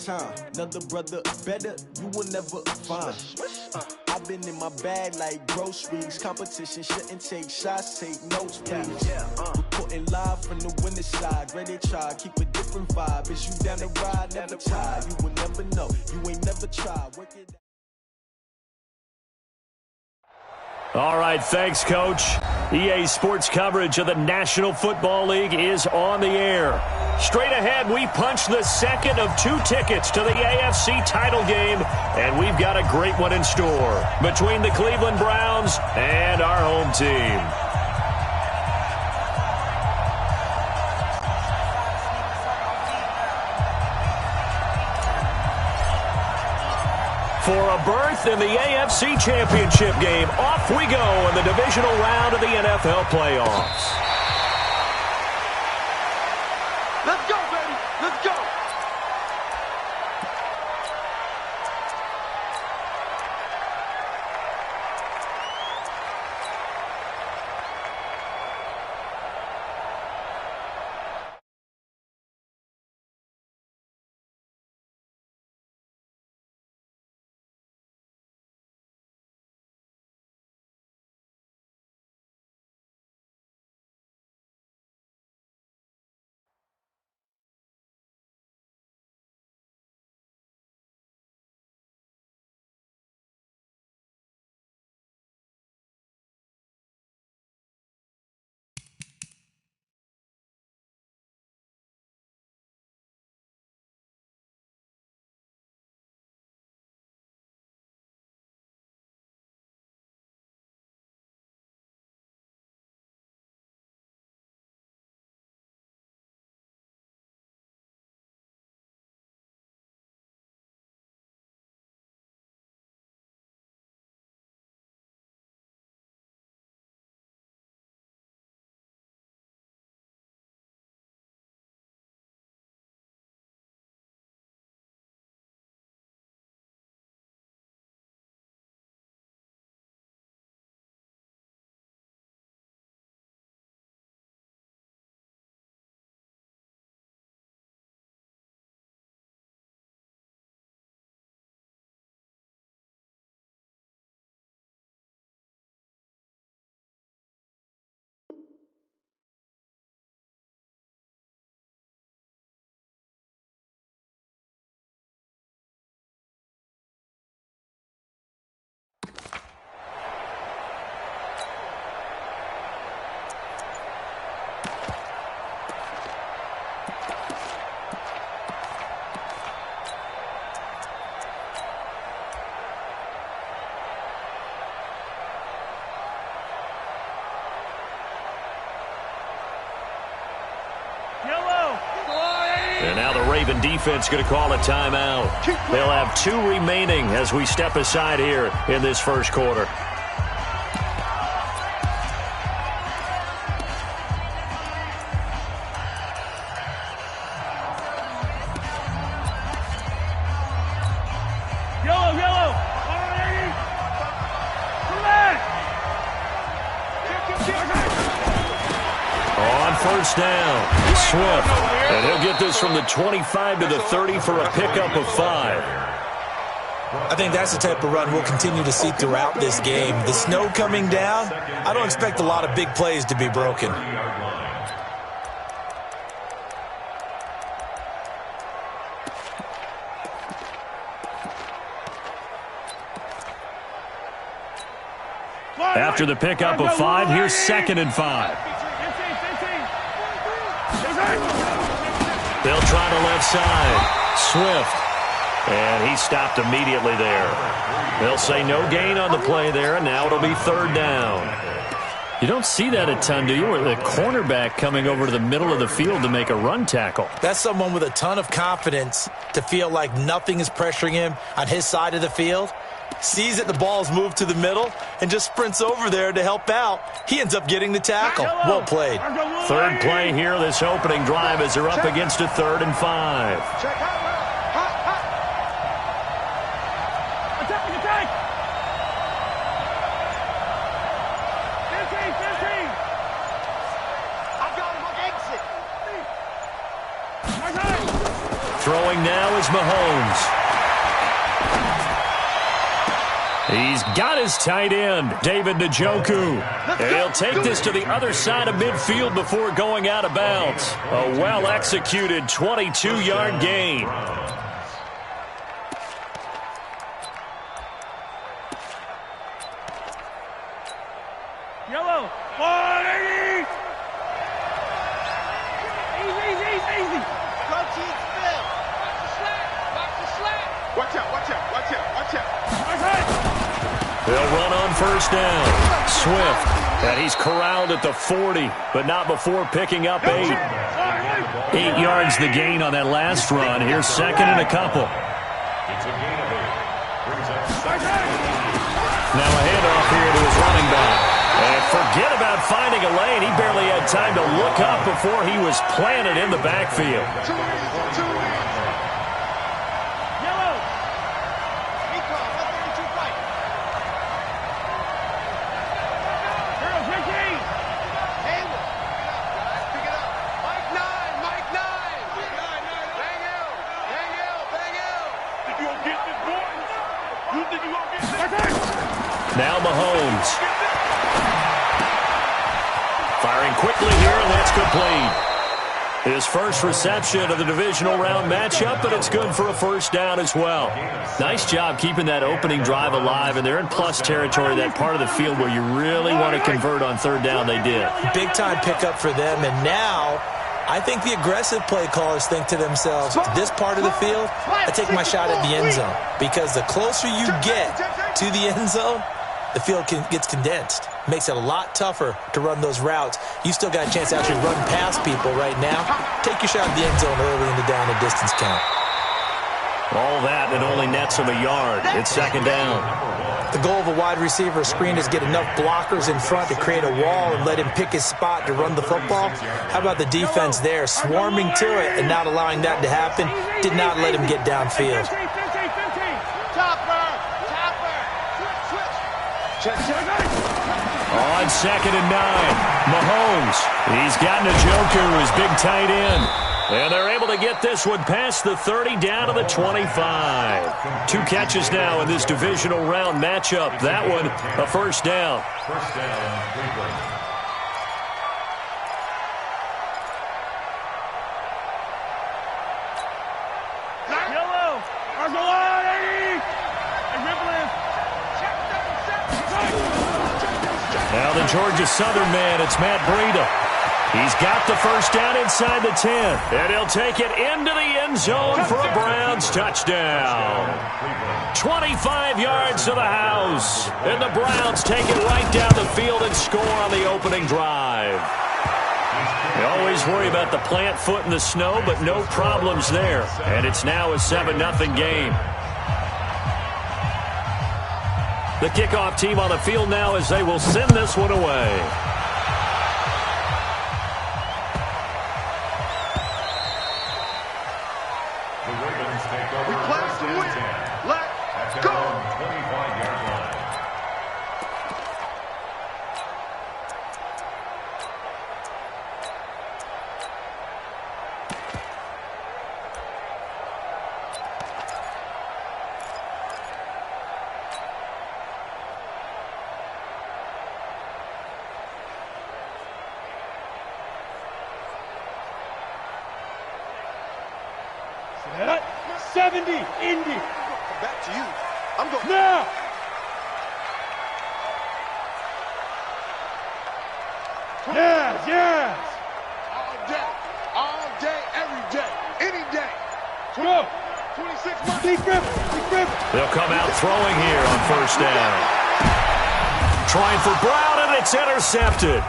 time. Another brother better, you will never find. I've been in my bag like groceries. Competition shouldn't take shots, take notes, please. Reporting live from the winning side. Ready to try, keep a different vibe. Is you down the ride, never tired. You will never know, you ain't never tried. Work it out. All right, thanks, Coach. EA Sports coverage of the National Football League is on the air. Straight ahead, we punch the second of 2 tickets to the AFC title game, and we've got a great one in store between the Cleveland Browns and our home team. For a berth in the AFC Championship game, off we go in the divisional round of the NFL playoffs. Let's go, baby. Let's go. And now the Raven defense going to call a timeout. They'll have 2 remaining as we step aside here in this first quarter. First down, Swift, and he'll get this from the 25 to the 30 for a pickup of 5. I think that's the type of run we'll continue to see throughout this game. The snow coming down, I don't expect a lot of big plays to be broken. After the pickup of 5, here's 2nd and 5. They'll try the left side. Swift. And he stopped immediately there. They'll say no gain on the play there, and now it'll be 3rd down. You don't see that a ton, do you? Where the cornerback coming over to the middle of the field to make a run tackle. That's someone with a ton of confidence to feel like nothing is pressuring him on his side of the field. Sees that the ball's moved to the middle and just sprints over there to help out. He ends up getting the tackle. Well played. 3rd play here, this opening drive, as they're up against a 3rd and 5. Attack! 15! I got him on exit. Throwing Throwing now is Mahomes. He's got his tight end, David Njoku. He'll take this to the other side of midfield before going out of bounds. A well-executed 22-yard gain. Yellow. 180. Easy. Go team Phil. Watch the slack. Watch out. They'll run on first down. Swift, and he's corralled at the 40, but not before picking up 8. 8 yards the gain on that last run. Here's second and a couple. Now a handoff here to his running back. And forget about finding a lane. He barely had time to look up before he was planted in the backfield. Now Mahomes. Firing quickly here, and that's complete. His first reception of the divisional round matchup, but it's good for a first down as well. Nice job keeping that opening drive alive, and they're in plus territory, that part of the field where you really want to convert on third down. They did. Big-time pickup for them, and now I think the aggressive play callers think to themselves, this part of the field, I take my shot at the end zone, because the closer you get to the end zone, the field gets condensed. Makes it a lot tougher to run those routes. You still got a chance to actually run past people right now. Take your shot at the end zone early in the down and distance count. All that, and only nets him a yard. It's second down. The goal of a wide receiver screen is get enough blockers in front to create a wall and let him pick his spot to run the football. How about the defense there, swarming to it and not allowing that to happen? Did not let him get downfield. On second and 9, Mahomes. He's got Njoku, his big tight end. And they're able to get this one past the 30 down to the 25. 2 catches now in this divisional round matchup. That one, a first down. Now the Georgia Southern man, it's Matt Breida. He's got the first down inside the 10. And he'll take it into the end zone for a Browns touchdown. 25 yards to the house. And the Browns take it right down the field and score on the opening drive. They always worry about the plant foot in the snow, but no problems there. And it's now a 7-0 game. The kickoff team on the field now as they will send this one away. We play to win. Let's go. 25-yard line. Set. 70, Indy. Back to you. I'm going. Now. Yes. All day, every day, any day. Go. 26 months. Big grip. They'll come out throwing here on first down. Trying for Brown, and it's intercepted.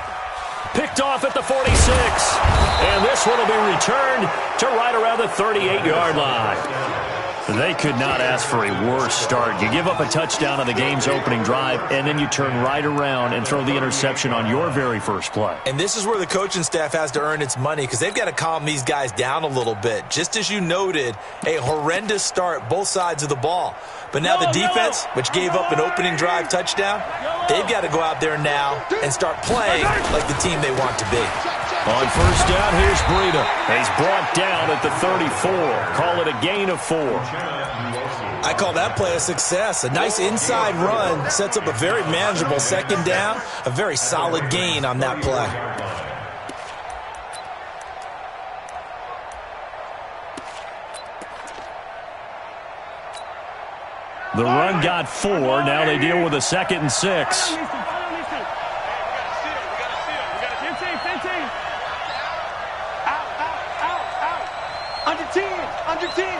Picked off at the 46. And this one will be returned to right around the 38-yard line. They could not ask for a worse start. You give up a touchdown on the game's opening drive, and then you turn right around and throw the interception on your very first play. And this is where the coaching staff has to earn its money, because they've got to calm these guys down a little bit. Just as you noted, a horrendous start, both sides of the ball. But now the defense, which gave up an opening drive touchdown, they've got to go out there now and start playing like the team they want to be. On first down, here's Breida. He's brought down at the 34. Call it a gain of 4. I call that play a success. A nice inside run sets up a very manageable second down. A very solid gain on that play. The run got 4. Now they deal with a 2nd and 6. Under 10.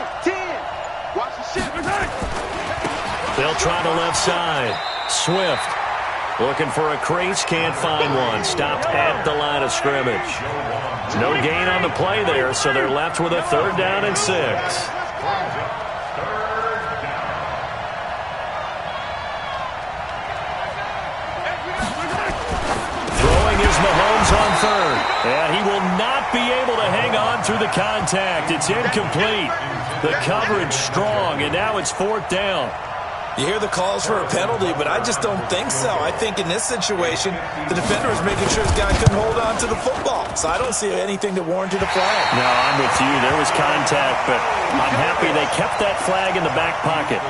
Watch the shit. They'll try the left side. Swift looking for a crease, can't find one. Stopped at the line of scrimmage. No gain on the play there, so they're left with a 3rd down and 6. Mahomes on 3rd, and he will not be able to hang on through the contact. It's incomplete. The coverage strong, and now it's 4th down. You hear the calls for a penalty, but I just don't think so. I think in this situation, the defender is making sure his guy couldn't hold on to the football. So I don't see anything that warranted a flag. No, I'm with you. There was contact, but I'm happy they kept that flag in the back pocket.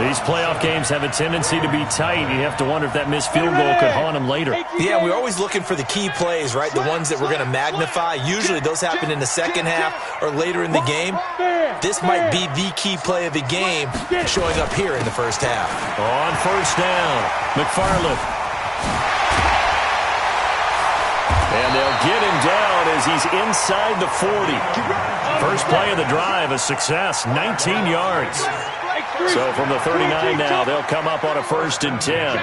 These playoff games have a tendency to be tight. You have to wonder if that missed field goal could haunt them later. Yeah, we're always looking for the key plays, right? The ones that we're going to magnify. Usually those happen in the second half or later in the game. This might be the key play of the game showing up here in the first half. On first down, McFarland. And they'll get him down as he's inside the 40. First play of the drive, a success, 19 yards. So from the 39 now, they'll come up on a 1st and 10.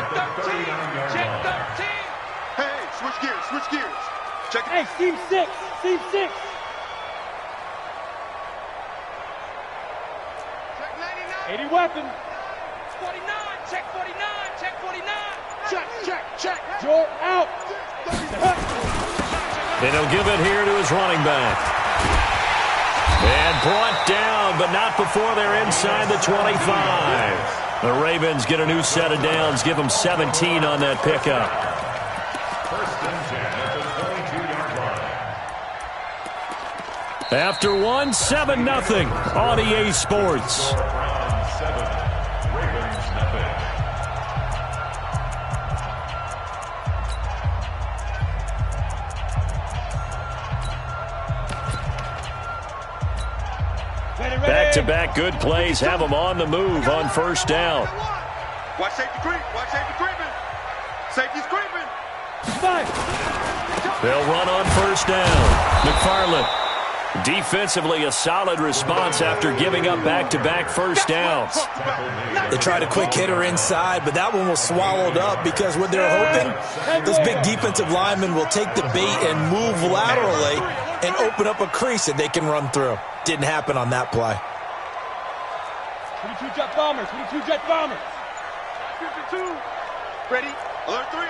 Hey, switch gears. Check it. Hey, team 6. 80 weapon. 49, check 49. Check. Jordan out. And he'll give it here to his running back. And brought down, but not before they're inside the 25. The Ravens get a new set of downs, give them 17 on that pickup. 1st and 10 at the 22-yard line. After 7-0 on EA Sports. Browns 7, Ravens nothing. Back-to-back good plays have them on the move on first down. Watch safety creep. Safety's creeping. They'll run on first down. McFarland. Defensively, a solid response after giving up back-to-back first downs. They tried a quick hitter inside, but that one was swallowed up because what they're hoping, those big defensive linemen will take the bait and move laterally and open up a crease that they can run through. Didn't happen on that play. 22 jet bombers. 52 ready. Alert 3.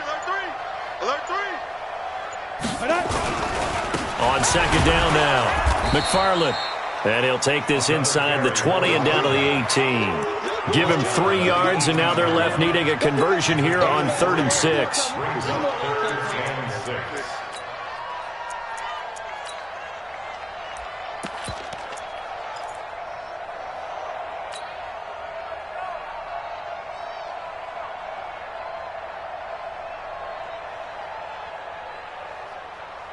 On second down now, McFarland. And he'll take this inside the 20 and down to the 18. Give him 3 yards, and now they're left needing a conversion here on 3rd and 6.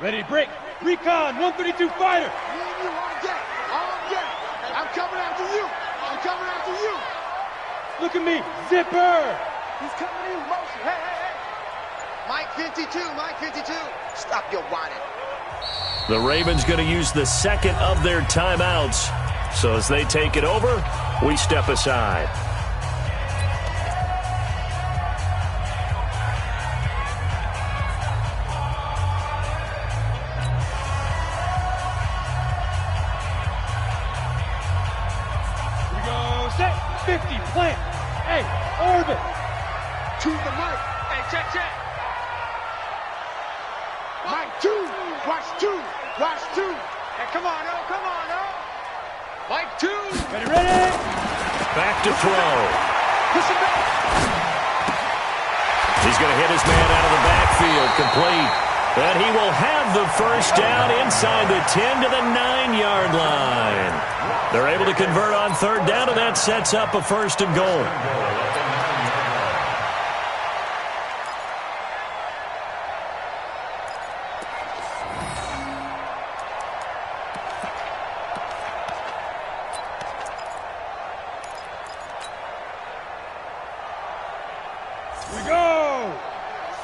Ready, break. Recon, 132 fighter. Me and you on deck. I'm coming after you. Look at me, zipper. He's coming in motion. Hey. Mike 52. Stop your whining. The Ravens going to use the 2nd of their timeouts. So as they take it over, we step aside. Set, 50, plant. Hey, orbit. To the mic. Hey, check. Mike 2. Watch 2. Hey, come on, oh. Mike 2. Ready. Back to throw. Push it back. He's going to hit his man out of the backfield. Complete. And he will have the first down inside the 10 to the 9-yard line. They're able to convert on third down, and that sets up a first and goal. We go!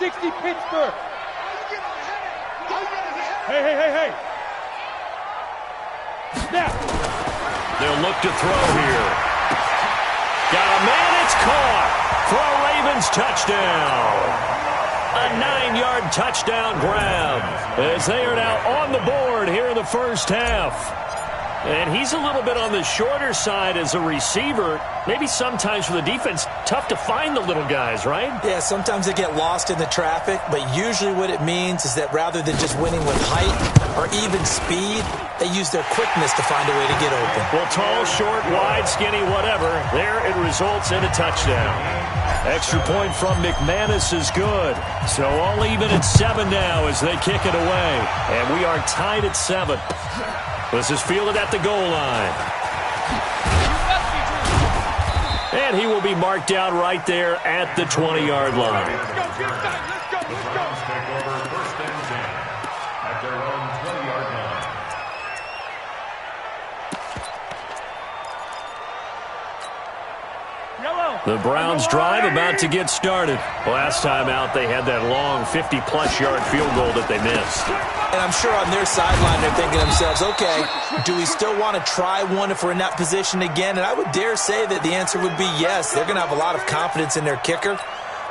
60 Pittsburgh! Hey! Snap! They'll look to throw here. Got a man, it's caught for a Ravens touchdown. A 9-yard touchdown grab as they are now on the board here in the first half. And he's a little bit on the shorter side as a receiver. Maybe sometimes for the defense, tough to find the little guys, right? Yeah, sometimes they get lost in the traffic, but usually what it means is that rather than just winning with height or even speed, they use their quickness to find a way to get open. Well, tall, short, wide, skinny, whatever, there it results in a touchdown. Extra point from McManus is good. So all even at 7 now as they kick it away. And we are tied at 7. This is fielded at the goal line. And he will be marked out right there at the 20-yard line. The Browns take over first and 10 at their own 20-yard line. The Browns drive about to get started. Last time out, they had that long 50-plus yard field goal that they missed. And I'm sure on their sideline they're thinking to themselves, okay, do we still want to try one if we're in that position again? And I would dare say that the answer would be yes. They're going to have a lot of confidence in their kicker.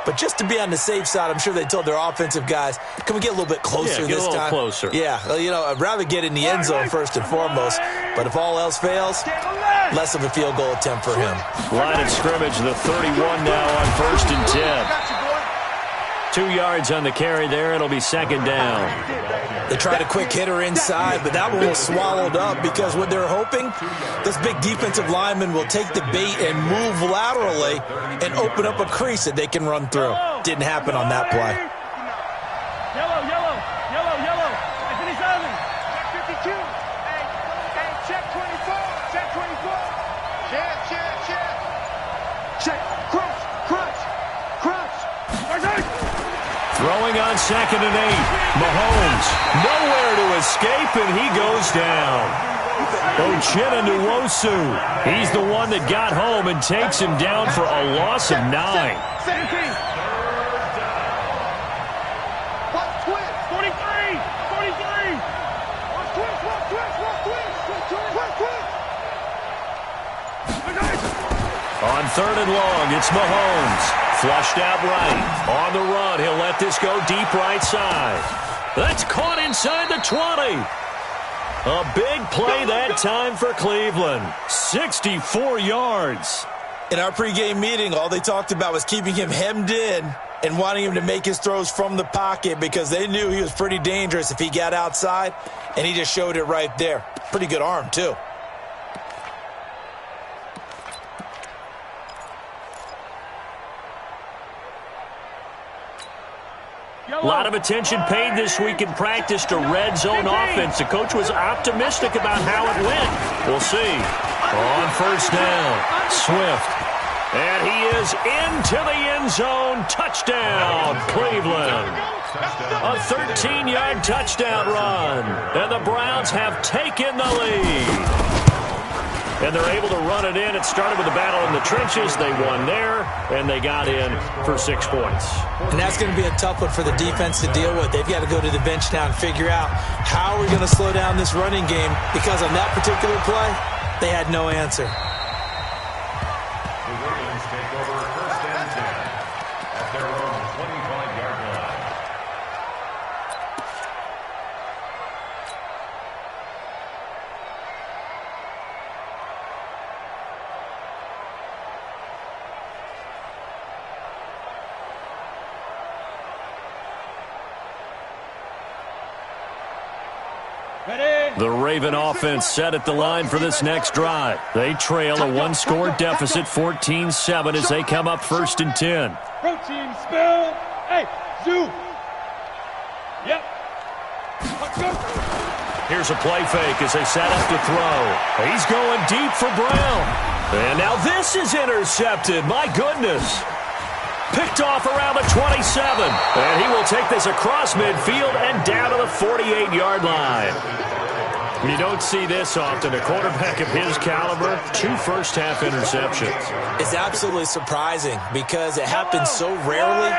But just to be on the safe side, I'm sure they told their offensive guys, can we get a little bit closer this time? Closer. Yeah, well, you know, I'd rather get in the end zone first and foremost. But if all else fails, less of a field goal attempt for him. Line of scrimmage, the 31 now on first and 10. 2 yards on the carry there. It'll be second down. They tried a quick hitter inside, but that one was swallowed up because what they're hoping, this big defensive lineman will take the bait and move laterally and open up a crease that they can run through. Didn't happen on that play. Yellow. Anthony Simon. Check 52. Hey, check 24. Check 24. Check. Crunch. Throwing on second and 8. Mahomes nowhere to escape, and he goes down. Uchenna Nwosu. He's the one that got home and takes him down for a loss of 9. 17. 43. On third and long, it's Mahomes. Flushed out right. On the run, he'll let this go deep right side. That's caught inside the 20. A big play that time for Cleveland. 64 yards. In our pregame meeting, all they talked about was keeping him hemmed in and wanting him to make his throws from the pocket because they knew he was pretty dangerous if he got outside, and he just showed it right there. Pretty good arm, too. A lot of attention paid this week in practice to red zone offense. The coach was optimistic about how it went. We'll see. On first down, Swift. And he is into the end zone. Touchdown, Cleveland. A 13-yard touchdown run. And the Browns have taken the lead. And they're able to run it in. It started with a battle in the trenches. They won there, and they got in for 6 points. And that's going to be a tough one for the defense to deal with. They've got to go to the bench now and figure out how we're going to slow down this running game because on that particular play, they had no answer. The Ravens take over first and 10 at their own 25-yard line. The Raven offense set at the line for this next drive. They trail a one-score deficit, 14-7, as they come up first and 10. Protein spill. Hey, zoo. Yep. Here's a play fake as they set up to throw. He's going deep for Brown. And now this is intercepted. My goodness. Picked off around the 27. And he will take this across midfield and down to the 48-yard line. You don't see this often. A quarterback of his caliber, 2 first-half interceptions. It's absolutely surprising because it happens so rarely.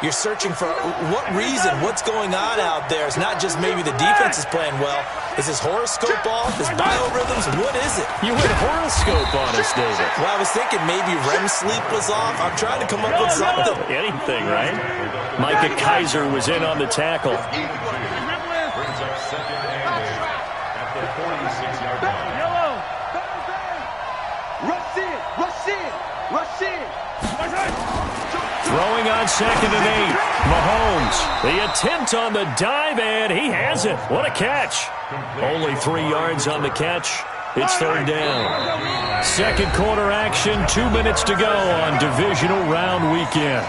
You're searching for what reason, what's going on out there. It's not just maybe the defense is playing well. Is his horoscope off? His biorhythms? What is it? You went horoscope on us, David. Well, I was thinking maybe REM sleep was off. I'm trying to come up with something. Anything, right? Micah Kaiser was in on the tackle. Brings up second and 8 at the 46-yard line. Yellow. Rush in. Rush in. Rush in. Throwing on second and 8. Mahomes. The attempt on the dive, and he has it. What a catch. Only 3 yards on the catch. It's third down. Second quarter action. 2 minutes to go on divisional round weekend.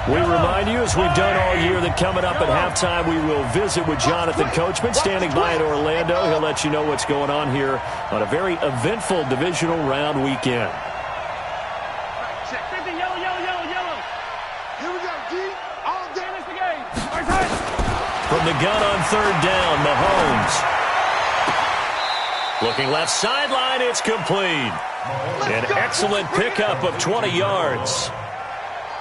We remind you, as we've done all year, that coming up at halftime, we will visit with Jonathan Coachman, standing by in Orlando. He'll let you know what's going on here on a very eventful divisional round weekend. Yellow, yellow, yellow, yellow. Here we go, D. All day, that's the game. From the gun on third down, Mahomes. Looking left sideline, it's complete. An excellent pickup of 20 yards.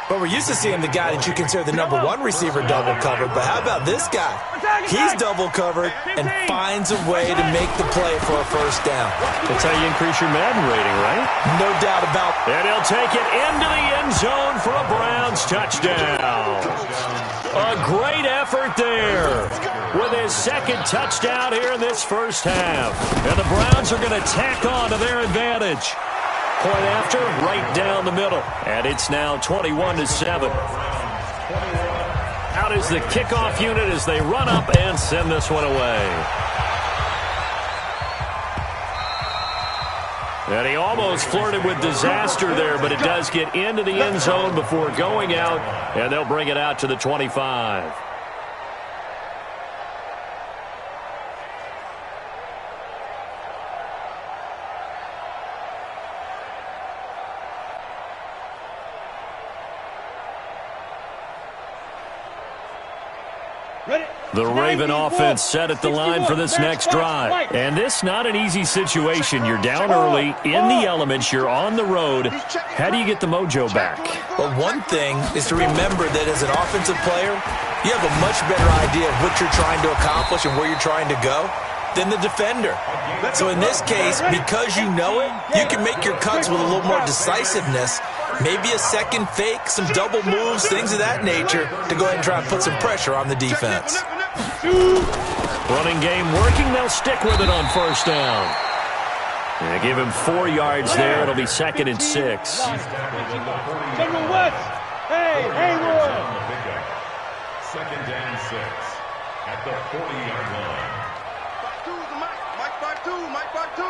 But we're used to seeing the guy that you consider the number 1 receiver double covered. But how about this guy? He's double covered and finds a way to make the play for a first down. That's how you increase your Madden rating, right? No doubt about it. And he'll take it into the end zone for a Browns touchdown. A great effort there with his second touchdown here in this first half. And the Browns are going to tack on to their advantage. Point after, right down the middle. And it's now 21-7. Out is the kickoff unit as they run up and send this one away. And he almost flirted with disaster there, but it does get into the end zone before going out, and they'll bring it out to the 25. The Raven offense set at the line for this next drive. And this not an easy situation. You're down early, in the elements, you're on the road. How do you get the mojo back? Well, one thing is to remember that as an offensive player, you have a much better idea of what you're trying to accomplish and where you're trying to go than the defender. So in this case, because you know it, you can make your cuts with a little more decisiveness. Maybe a second fake, some double moves, things of that nature to go ahead and try and put some pressure on the defense. Running game working. They'll stick with it on first down. They give him 4 yards there. It'll be second and 6. General West. Hey, Haywood. Second and 6 at the 40-yard line. Mike 5-2, Mike 5-2.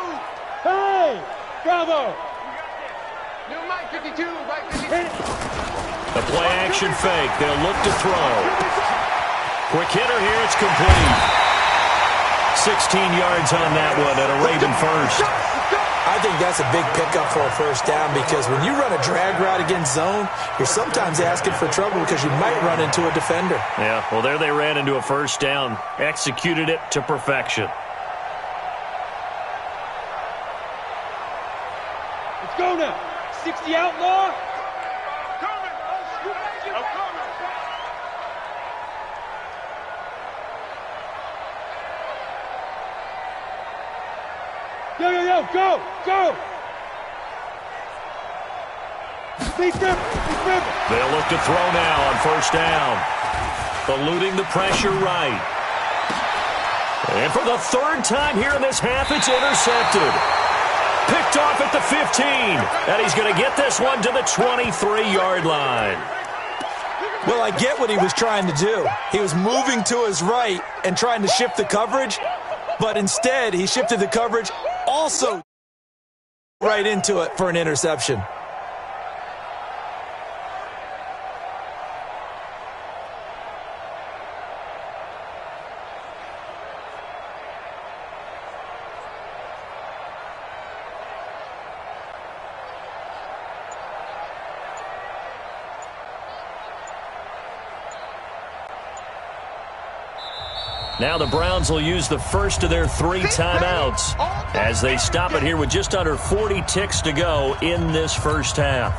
Hey, Bravo. New Mike 52, Mike 52. The play action fake. They'll look to throw. Quick hitter here. It's complete. 16 yards on that one and a Raven first. I think that's a big pickup for a first down because when you run a drag route against zone, you're sometimes asking for trouble because you might run into a defender. Yeah, well, there they ran into a first down. Executed it to perfection. Let's go now. 60 outlaw. Yo, yo, yo, go, go! Big grip, big grip. They'll look to throw now on first down. Eluding the pressure right. And for the third time here in this half, it's intercepted. Picked off at the 15. And he's going to get this one to the 23-yard line. Well, I get what he was trying to do. He was moving to his right and trying to shift the coverage, but instead he shifted the coverage also right into it for an interception. Now the Browns will use the first of their 3 timeouts as they stop it here with just under 40 ticks to go in this first half.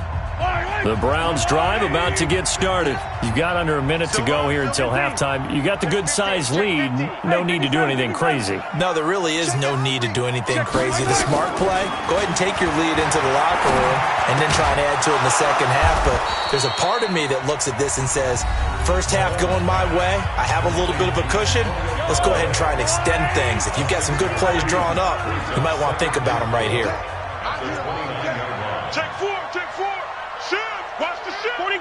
The Browns drive about to get started. You've got under a minute to go here until halftime. You got the good-sized lead. No need to do anything crazy. No, there really is no need to do anything crazy. The smart play, go ahead and take your lead into the locker room and then try and add to it in the second half. But there's a part of me that looks at this and says, first half going my way, I have a little bit of a cushion. Let's go ahead and try and extend things. If you've got some good plays drawn up, you might want to think about them right here. Check 4, check 4. Watch the shit. 43.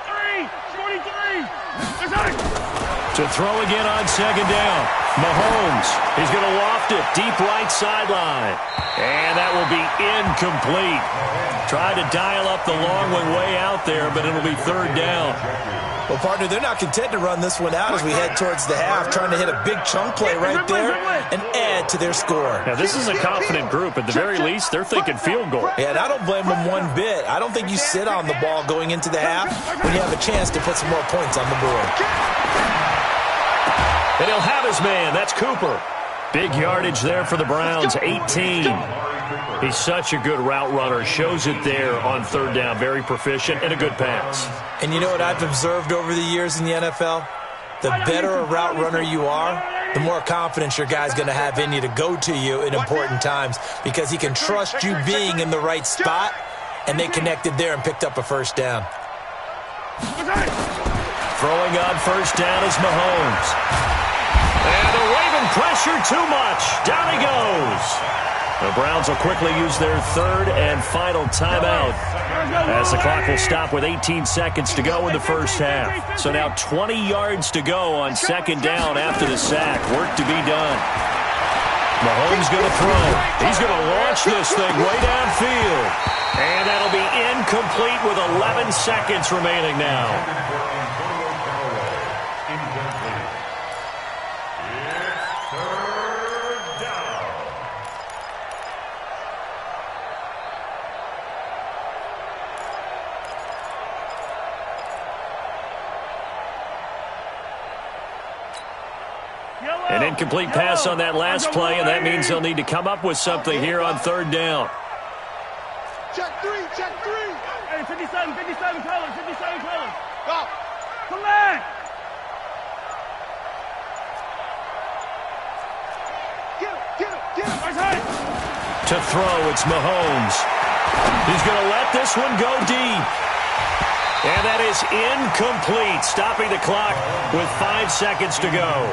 To throw again on second down. Mahomes, he's going to loft it deep right sideline. And that will be incomplete. Tried to dial up the long one way out there, but it'll be third down. Well, partner, they're not content to run this one out as we head towards the half, trying to hit a big chunk play right there and add to their score. Now, this is a confident group. At the very least, they're thinking field goal. Yeah, and I don't blame them one bit. I don't think you sit on the ball going into the half when you have a chance to put some more points on the board. And he'll have his man. That's Cooper. Big yardage there for the Browns, 18. He's such a good route runner. Shows it there on third down. Very proficient and a good pass. And you know what I've observed over the years in the NFL? The better a route runner you are, the more confidence your guy's going to have in you to go to you in important times because he can trust you being in the right spot, and they connected there and picked up a first down. Throwing on first down is Mahomes. And the Raven pressure too much. Down he goes. The Browns will quickly use their third and final timeout as the clock will stop with 18 seconds to go in the first half. So now 20 yards to go on second down after the sack. Work to be done. Mahomes going to throw. He's going to launch this thing way downfield. And that'll be incomplete with 11 seconds remaining now. An incomplete pass on that last play, and that means they'll need to come up with something here on third down. Check 3, check 3. Hey, 57 colors. Go. Come back. Get him. To throw, it's Mahomes. He's going to let this one go deep. And that is incomplete, stopping the clock with 5 seconds to go.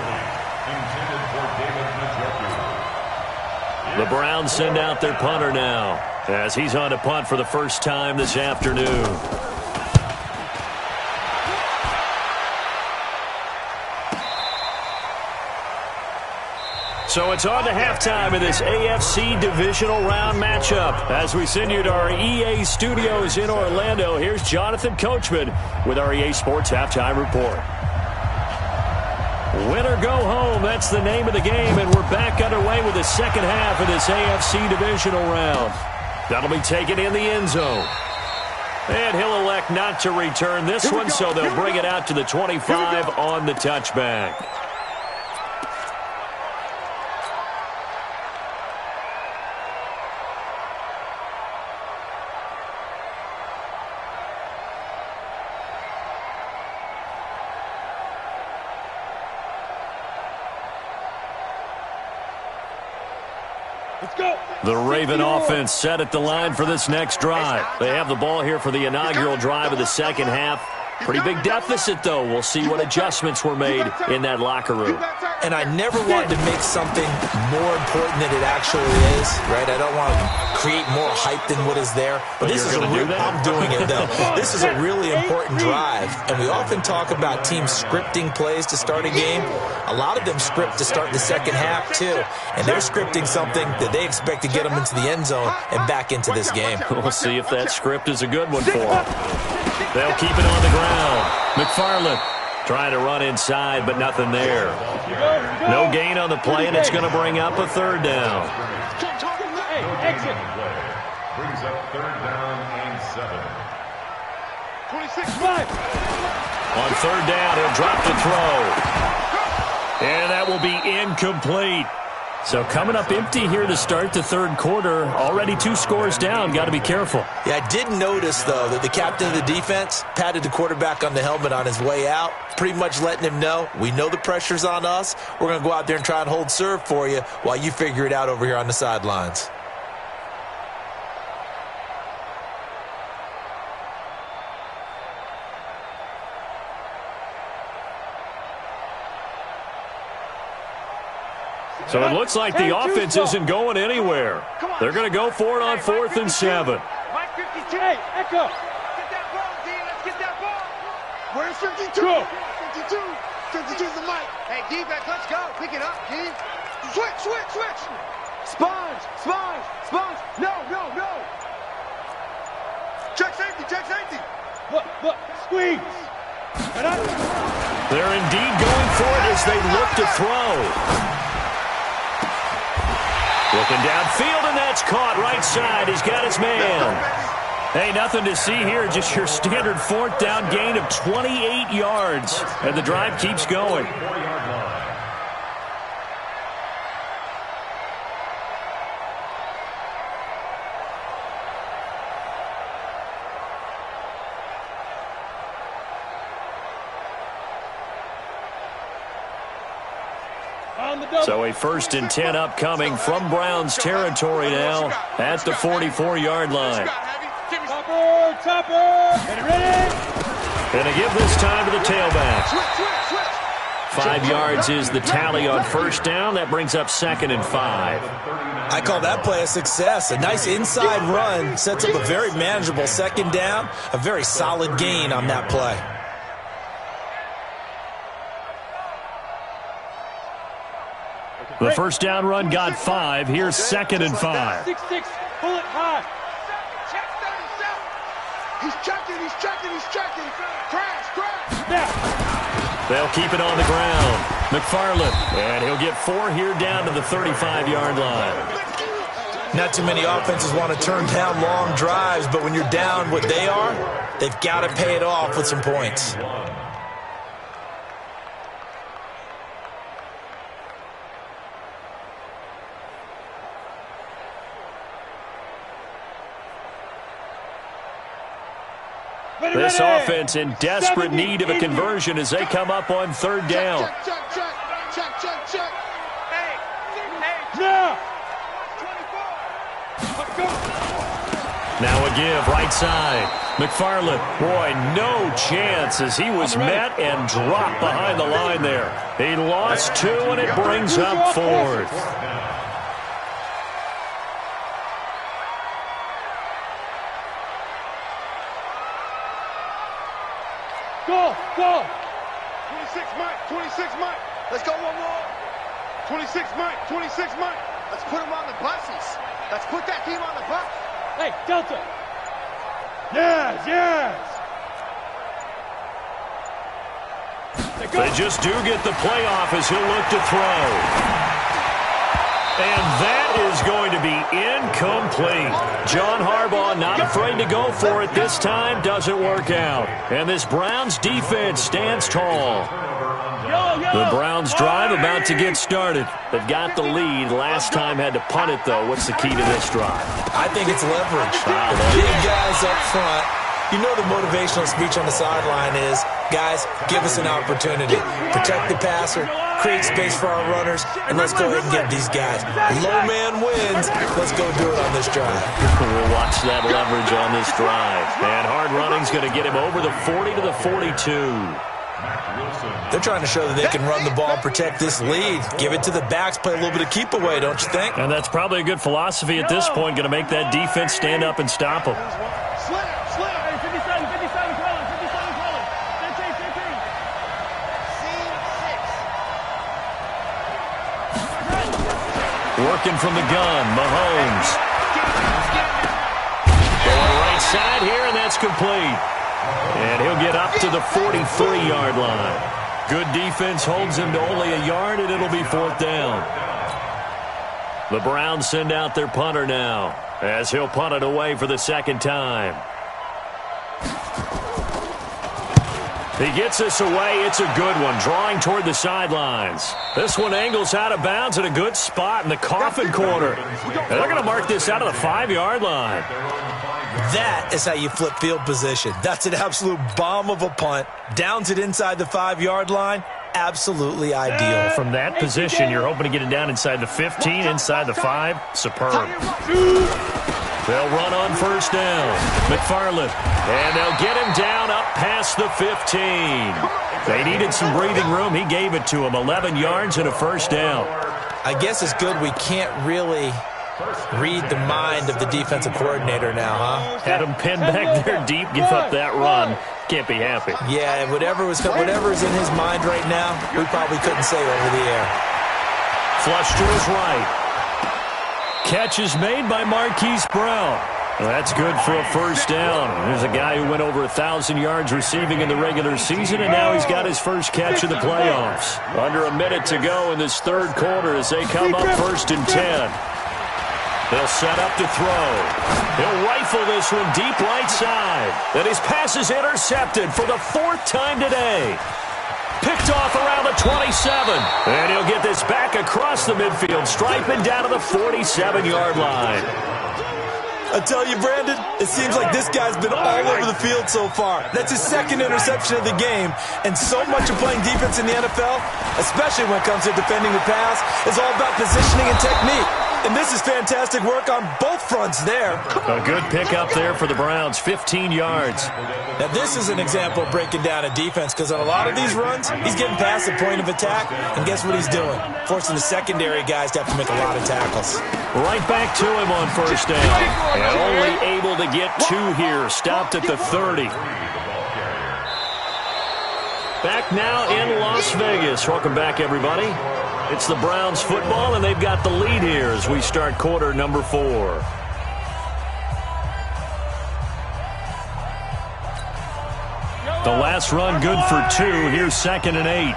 The Browns send out their punter now as he's on to punt for the first time this afternoon. So it's on to halftime in this AFC divisional round matchup. As we send you to our EA studios in Orlando, here's Jonathan Coachman with our EA Sports Halftime Report. Win or go home, that's the name of the game, and we're back underway with the second half of this AFC divisional round. That'll be taken in the end zone. And he'll elect not to return this one, so they'll bring it out to the 25 on the touchback. The Raven offense set at the line for this next drive. They have the ball here for the inaugural drive of the second half. Pretty big deficit, though. We'll see what adjustments were made in that locker room. And I never wanted to make something more important than it actually is, right? I don't want to create more hype than what is there. But this is I'm doing it, though. This is a really important drive. And we often talk about teams scripting plays to start a game. A lot of them script to start the second half, too. And they're scripting something that they expect to get them into the end zone and back into this game. We'll see if that script is a good one for them. They'll keep it on the ground. McFarland trying to run inside, but nothing there. No gain on the play, and it's going to bring up a third down. Exit. Brings up third down and 7. 26-5. On third down, he'll drop to throw. And that will be incomplete. So coming up empty here to start the third quarter. Already 2 scores down. Got to be careful. Yeah, I did notice, though, that the captain of the defense patted the quarterback on the helmet on his way out, pretty much letting him know, we know the pressure's on us. We're going to go out there and try and hold serve for you while you figure it out over here on the sidelines. So it looks like the offense isn't going anywhere. They're going to go for it on 4th and 7. Mike 52. Hey, Echo. Get that ball, D. Let's get that ball. Where's 52? 52. 52's the mic. Hey, defense, let's go. Pick it up, D. Switch. Sponge. No. Check safety. Look. Squeeze. They're indeed going for it as they look to throw. Looking downfield, and that's caught right side. He's got his man. Hey, nothing to see here. Just your standard 4th down gain of 28 yards. And the drive keeps going. So a 1st and 10 upcoming from Browns territory now at the 44-yard line. Topper. Get it ready. And they give this time to the tailback. 5 yards is the tally on 1st down. That brings up 2nd and 5. I call that play a success. A nice inside run sets up a very manageable 2nd down. A very solid gain on that play. The 1st down run got 5. Here's 2nd and 5. 6-6. Pull it high. He's checking. Crash. Now. They'll keep it on the ground. McFarland. And he'll get 4 here down to the 35-yard line. Not too many offenses want to turn down long drives, but when you're down what they are, they've got to pay it off with some points. This offense in desperate need of a conversion as they come up on 3rd down. Check. Hey. Now. Now a give, right side. McFarland, boy, no chance as he was met and dropped behind the line there. He lost 2, and it brings up 4th. Go. 26 Mike. Let's go one more. 26 Mike. Let's put them on the buses. Let's put that team on the bus. Hey, Delta. Yes. They just do get the playoff as he'll look to throw. And that is going to be incomplete. John Harbaugh not afraid to go for it this time. Doesn't work out. And this Browns defense stands tall. The Browns drive about to get started. They've got the lead. Last time had to punt it, though. What's the key to this drive? I think it's leverage. The big guys up front. You know the motivational speech on the sideline is, guys, give us an opportunity. Protect the passer, create space for our runners, and let's go ahead and get these guys. Low man wins. Let's go do it on this drive. We'll watch that leverage on this drive. And hard running's going to get him over the 40 to the 42. They're trying to show that they can run the ball, protect this lead. Give it to the backs, play a little bit of keep away, don't you think? And that's probably a good philosophy at this point, going to make that defense stand up and stop them. Hey, 57 colors. Same. Working from the gun, Mahomes. Going right side here, and that's complete. And he'll get up to the 43-yard line. Good defense holds him to only a yard, and it'll be 4th down. The Browns send out their punter now, as he'll punt it away for the 2nd time. He gets this away. It's a good one, drawing toward the sidelines. This one angles out of bounds at a good spot in the coffin corner. And they're going to mark this out of the 5-yard line. That is how you flip field position. That's an absolute bomb of a punt. Downs it inside the 5-yard line. Absolutely ideal. From that position, you're hoping to get it down inside the 15, inside the 5. Superb. They'll run on first down. McFarland. And they'll get him down up past the 15. They needed some breathing room. He gave it to them. 11 yards and a first down. I guess it's good we can't really read the mind of the defensive coordinator now, huh? Had him pinned back there deep, give up that run. Can't be happy. Yeah, whatever's in his mind right now, we probably couldn't say over the air. Flush to his right. Catch is made by Marquise Brown. Well, that's good for a first down. There's a guy who went over 1,000 yards receiving in the regular season, and now he's got his first catch of the playoffs. Under a minute to go in this third quarter as they come up 1st and 10. They'll set up to throw. He'll rifle this one deep right side. And his pass is intercepted for the 4th time today. Picked off around the 27. And he'll get this back across the midfield stripe and down to the 47-yard line. I tell you, Brandon, it seems like this guy's been all over the field so far. That's his 2nd interception of the game. And so much of playing defense in the NFL, especially when it comes to defending the pass, is all about positioning and technique. And this is fantastic work on both fronts there. A good pickup there for the Browns, 15 yards. Now, this is an example of breaking down a defense, because on a lot of these runs, he's getting past the point of attack, and guess what he's doing? Forcing the secondary guys to have to make a lot of tackles. Right back to him on first down. And only able to get 2 here, stopped at the 30. Back now in Las Vegas. Welcome back, everybody. It's the Browns football, and they've got the lead here as we start quarter number 4. The last run good for 2. Here's 2nd and 8.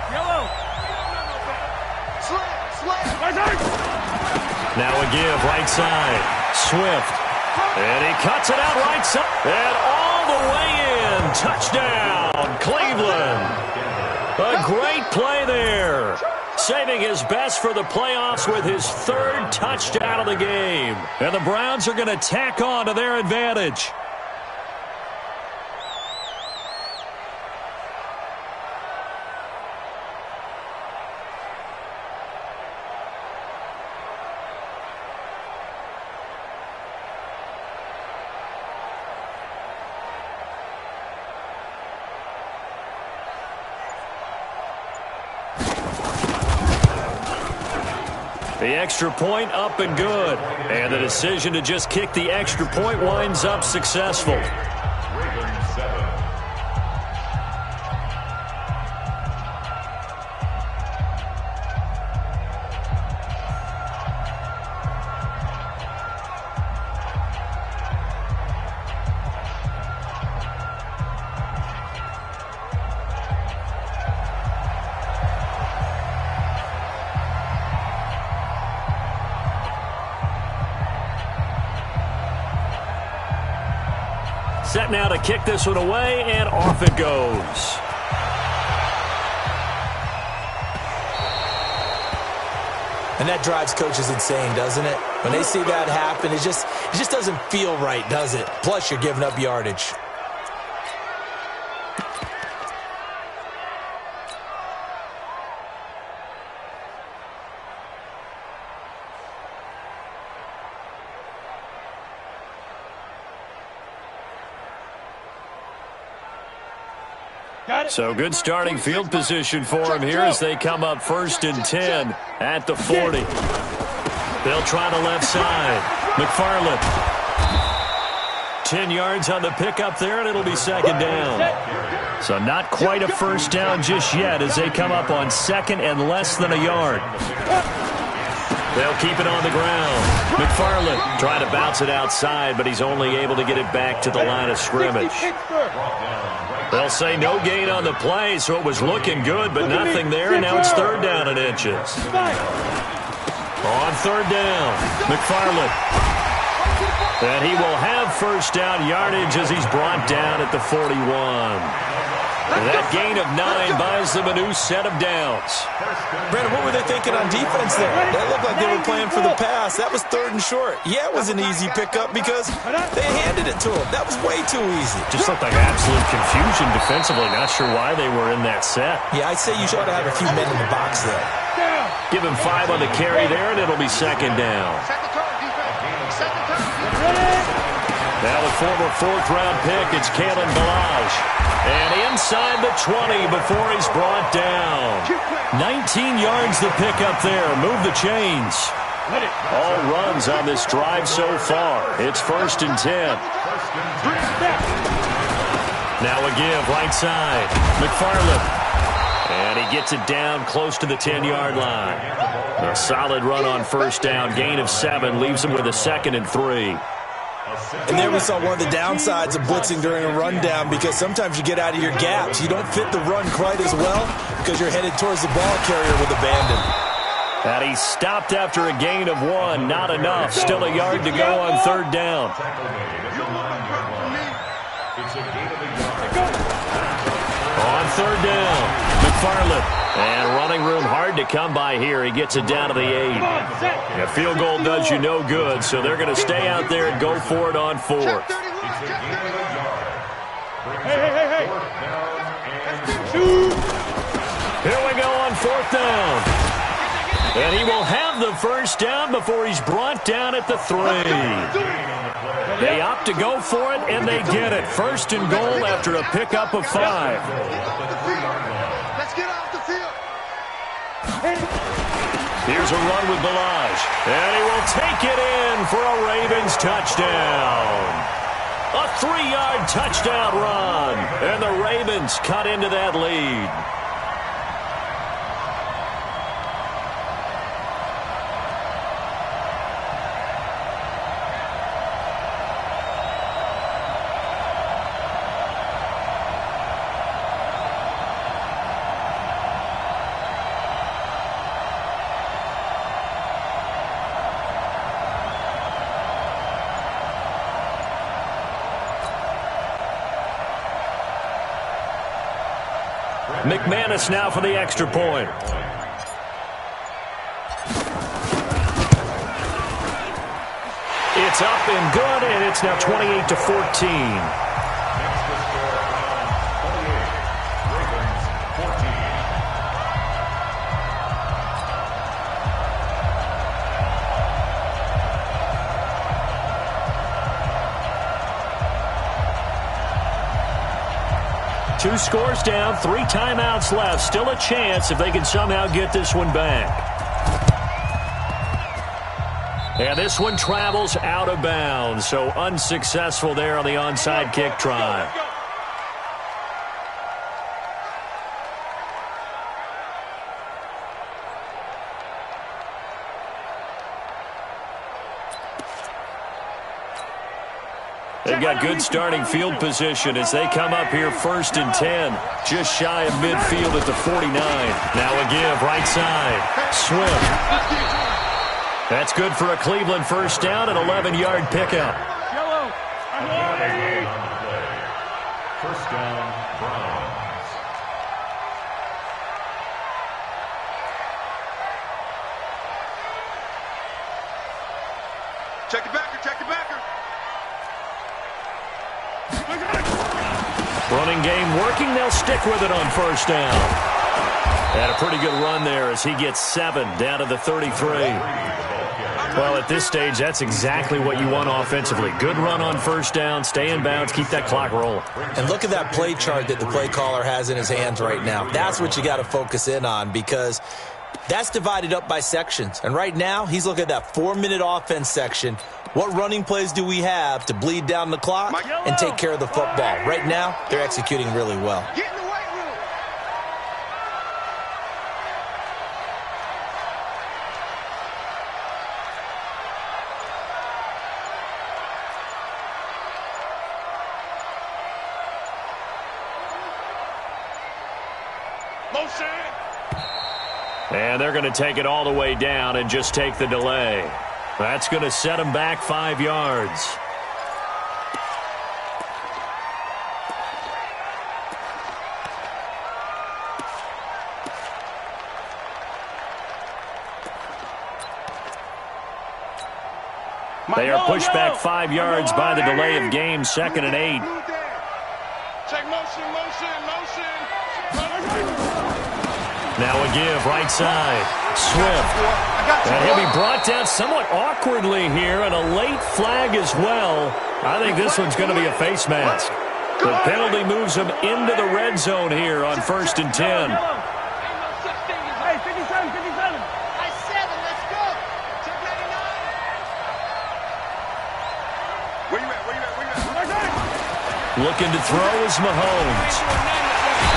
Now a give right side. Swift. And he cuts it out right side. And all the way in. Touchdown, Cleveland. A great play there. Saving his best for the playoffs with his 3rd touchdown of the game. And the Browns are going to tack on to their advantage. The extra point up and good. And the decision to just kick the extra point winds up successful. Set now to kick this one away, and off it goes. And that drives coaches insane, doesn't it? When they see that happen, it just doesn't feel right, does it? Plus, you're giving up yardage. So good starting field position for him here as they come up 1st and 10 at the 40. They'll try the left side. McFarland. 10 yards on the pickup there, and it'll be 2nd down. So not quite a first down just yet as they come up on 2nd and less than a yard. They'll keep it on the ground. McFarland trying to bounce it outside, but he's only able to get it back to the line of scrimmage. They'll say no gain on the play, so it was looking good, but nothing there, and now it's 3rd down and inches. On 3rd down, McFarland. And he will have first down yardage as he's brought down at the 41. That gain of 9 buys them a new set of downs. Brandon, what were they thinking on defense there? That looked like they were playing for the pass. That was 3rd and short. Yeah, it was an easy pickup because they handed it to him. That was way too easy. Just looked like absolute confusion defensively. Not sure why they were in that set. Yeah, I'd say you should have a few men in the box there. Give him 5 on the carry there, and it'll be 2nd down. Second turn, defense. Second turn. Now the former 4th-round pick, it's Kalen Balaj. And inside the 20 before he's brought down. 19 yards the pickup there. Move the chains. All runs on this drive so far. It's 1st and 10. Now a give, right side. McFarland. And he gets it down close to the 10-yard line. A solid run on 1st down. Gain of 7 leaves him with a 2nd and 3. And there we saw one of the downsides of blitzing during a rundown because sometimes you get out of your gaps. You don't fit the run quite as well because you're headed towards the ball carrier with abandon. And he stopped after a gain of 1. Not enough. Still a yard to go on 3rd down. On 3rd down, McFarland. And running room hard to come by here. He gets it down to the 8. A field goal does you no good, so they're going to stay out there and go for it on 4th. Hey. Here we go on 4th down. And he will have the 1st down before he's brought down at the 3. They opt to go for it, and they get it. 1st and goal after a pickup of 5. Let's get off the field. Here's a run with Balaj. And he will take it in for a Ravens touchdown. A 3-yard touchdown run. And the Ravens cut into that lead. McManus now for the extra point. It's up and good, and it's now 28-14. Two scores down, 3 timeouts left. Still a chance if they can somehow get this one back. And this one travels out of bounds, so unsuccessful there on the onside kick try. They've got good starting field position as they come up here 1st and 10. Just shy of midfield at the 49. Now a give, right side. Swift. That's good for a Cleveland 1st down, an 11-yard pickup. 1st down, Browns. Check the backer, check the backer. Running game working. They'll stick with it on 1st down. And a pretty good run there as he gets 7 down to the 33. Well, at this stage, that's exactly what you want offensively. Good run on 1st down, stay in bounds, keep that clock rolling. And look at that play chart that the play caller has in his hands right now. That's what you got to focus in on because that's divided up by sections. And right now, he's looking at that 4-minute offense section. What running plays do we have to bleed down the clock and take care of the football? Right now, they're executing really well. Get in the weight room. Motion. And they're going to take it all the way down and just take the delay. That's going to set them back 5 yards. They are pushed back 5 yards by the delay of game, 2nd and 8. Check motion. Now a give, right side. Swift. And he'll be brought down somewhat awkwardly here, and a late flag as well. I think this one's going to be a face mask. The penalty moves him into the red zone here on 1st and 10. Hey, 57. I 7, let's go. Check 99. Where you at? Looking to throw is Mahomes.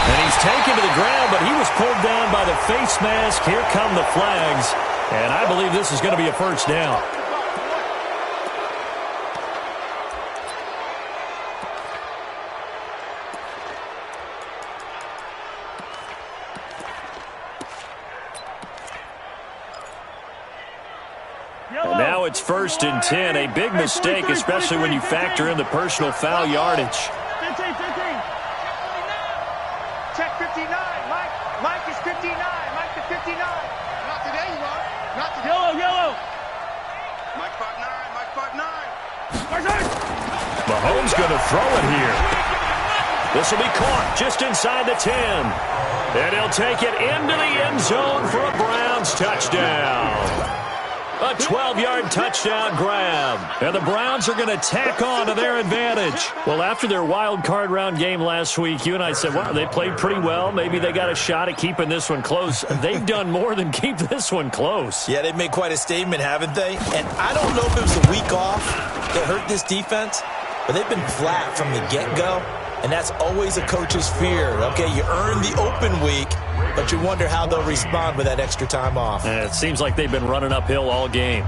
And he's taken to the ground, but he was pulled down by the face mask. Here come the flags. And I believe this is going to be a first down. And now it's 1st and 10. A big mistake, especially when you factor in the personal foul yardage. 15. Check 59. Mike is 59. Mike to 59. Not today, you are. Not today. Yellow. Mike 5'9". Mahomes going to throw it here. This will be caught just inside the 10. And he'll take it into the end zone for a Browns touchdown. A 12-yard touchdown grab. And the Browns are going to tack on to their advantage. Well, after their wild card round game last week, you and I said, well, they played pretty well. Maybe they got a shot at keeping this one close. They've done more than keep this one close. Yeah, they've made quite a statement, haven't they? And I don't know if it was a week off that hurt this defense, but they've been flat from the get-go. And that's always a coach's fear. Okay, you earn the open week, but you wonder how they'll respond with that extra time off. And it seems like they've been running uphill all game.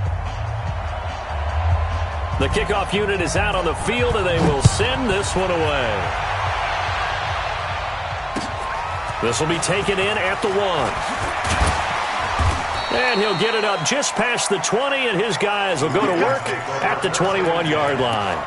The kickoff unit is out on the field, and they will send this one away. This will be taken in at the 1. And he'll get it up just past the 20, and his guys will go to work at the 21-yard line.